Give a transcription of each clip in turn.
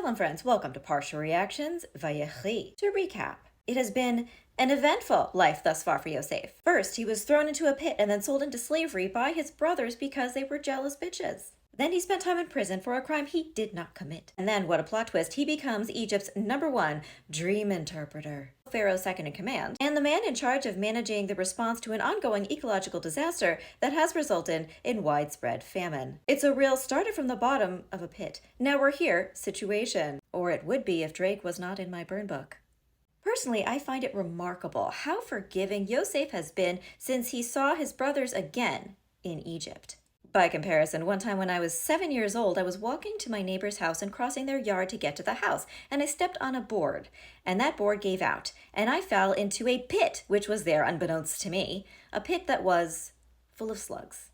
Shalom friends, welcome to Parsha Reactions, Vayechi. To recap, it has been an eventful life thus far for Yosef. First, he was thrown into a pit and then sold into slavery by his brothers because they were jealous bitches. Then he spent time in prison for a crime he did not commit. And then, what a plot twist, he becomes Egypt's #1 dream interpreter, Pharaoh's second in command, and the man in charge of managing the response to an ongoing ecological disaster that has resulted in widespread famine. It's a real started from the bottom of a pit, now we're here situation. Or it would be if Drake was not in my burn book. Personally, I find it remarkable how forgiving Yosef has been since he saw his brothers again in Egypt. By comparison, one time when I was 7 years old, I was walking to my neighbor's house and crossing their yard to get to the house, and I stepped on a board, and that board gave out, and I fell into a pit, which was there unbeknownst to me, a pit that was full of slugs.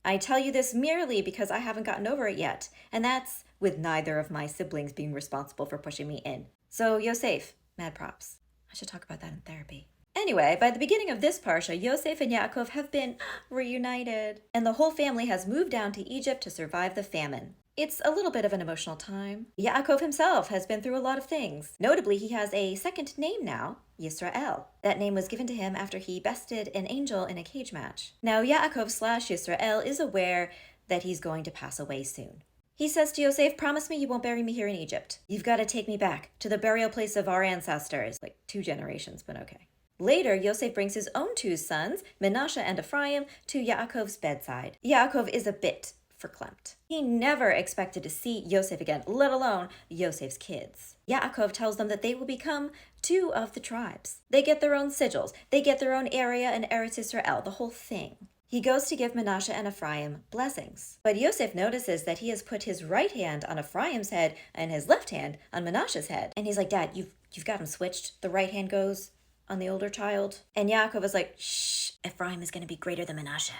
I tell you this merely because I haven't gotten over it yet, and that's with neither of my siblings being responsible for pushing me in. So, Yosef, mad props. I should talk about that in therapy. Anyway, by the beginning of this Parsha, Yosef and Yaakov have been reunited, and the whole family has moved down to Egypt to survive the famine. It's a little bit of an emotional time. Yaakov himself has been through a lot of things. Notably, he has a second name now, Yisrael. That name was given to him after he bested an angel in a cage match. Now, Yaakov/Yisrael is aware that he's going to pass away soon. He says to Yosef, promise me you won't bury me here in Egypt. You've got to take me back to the burial place of our ancestors. Like 2 generations, but okay. Later, Yosef brings his own 2 sons, Menashe and Ephraim, to Yaakov's bedside. Yaakov is a bit verklempt. He never expected to see Yosef again, let alone Yosef's kids. Yaakov tells them that they will become 2 of the tribes. They get their own sigils, they get their own area in Eretz Israel, the whole thing. He goes to give Menashe and Ephraim blessings. But Yosef notices that he has put his right hand on Ephraim's head and his left hand on Menashe's head. And he's like, Dad, you've got him switched. The right hand goes on the older child. And Yaakov is like, shh, Ephraim is going to be greater than Menashe,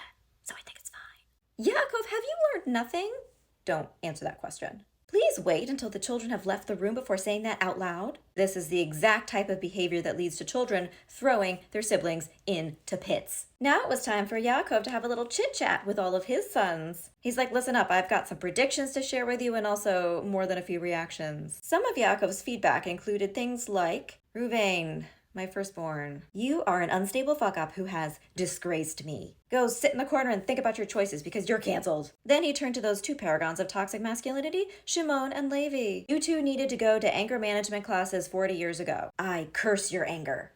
so I think it's fine. Yaakov, have you learned nothing? Don't answer that question. Please wait until the children have left the room before saying that out loud. This is the exact type of behavior that leads to children throwing their siblings into pits. Now it was time for Yaakov to have a little chit-chat with all of his sons. He's like, listen up, I've got some predictions to share with you and also more than a few reactions. Some of Yaakov's feedback included things like, Ruvain, my firstborn, you are an unstable fuck-up who has disgraced me. Go sit in the corner and think about your choices because you're canceled. Then he turned to those 2 paragons of toxic masculinity, Shimon and Levi. You 2 needed to go to anger management classes 40 years ago. I curse your anger.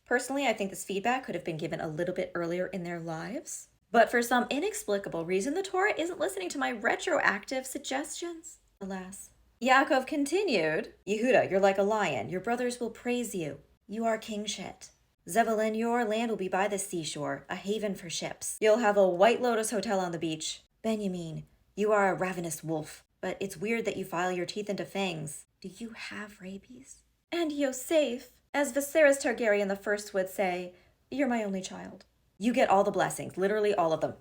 Personally, I think this feedback could have been given a little bit earlier in their lives. But for some inexplicable reason, the Torah isn't listening to my retroactive suggestions. Alas. Yaakov continued, Yehuda, you're like a lion. Your brothers will praise you. You are king shit. Zebulun, your land will be by the seashore, a haven for ships. You'll have a White Lotus hotel on the beach. Benjamin, you are a ravenous wolf, but it's weird that you file your teeth into fangs. Do you have rabies? And Yosef, as Viserys Targaryen the First would say, you're my only child. You get all the blessings, literally all of them.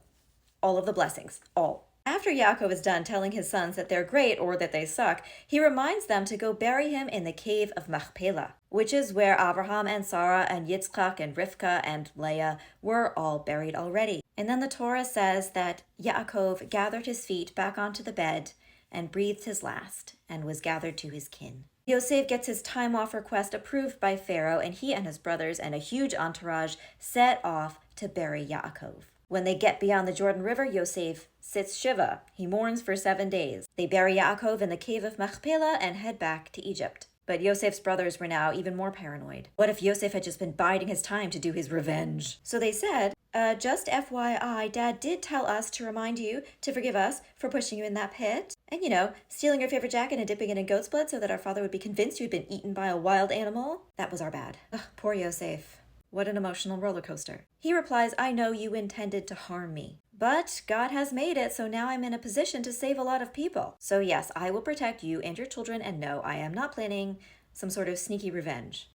All of the blessings, all. After Yaakov is done telling his sons that they're great or that they suck, he reminds them to go bury him in the cave of Machpelah, which is where Abraham and Sarah and Yitzchak and Rivka and Leah were all buried already. And then the Torah says that Yaakov gathered his feet back onto the bed and breathed his last and was gathered to his kin. Yosef gets his time off request approved by Pharaoh, and he and his brothers and a huge entourage set off to bury Yaakov. When they get beyond the Jordan River, Yosef sits Shiva. He mourns for 7 days. They bury Yaakov in the cave of Machpelah and head back to Egypt. But Yosef's brothers were now even more paranoid. What if Yosef had just been biding his time to do his revenge? So they said, just FYI, Dad did tell us to remind you to forgive us for pushing you in that pit. And, stealing your favorite jacket and dipping it in goat's blood so that our father would be convinced you'd been eaten by a wild animal. That was our bad. Ugh, poor Yosef. What an emotional roller coaster. He replies, I know you intended to harm me, but God has made it, so now I'm in a position to save a lot of people. So yes, I will protect you and your children, and no, I am not planning some sort of sneaky revenge,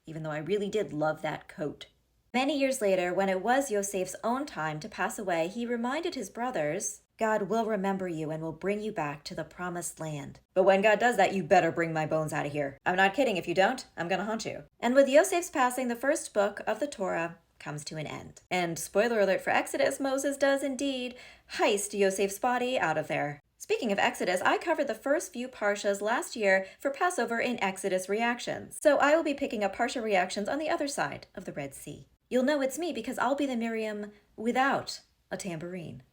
even though I really did love that coat. Many years later, when it was Yosef's own time to pass away, he reminded his brothers, God will remember you and will bring you back to the promised land. But when God does that, you better bring my bones out of here. I'm not kidding. If you don't, I'm gonna haunt you. And with Yosef's passing, the first book of the Torah comes to an end. And spoiler alert for Exodus, Moses does indeed heist Yosef's body out of there. Speaking of Exodus, I covered the first few Parshas last year for Passover in Exodus reactions, so I will be picking up Parsha reactions on the other side of the Red Sea. You'll know it's me because I'll be the Miriam without a tambourine.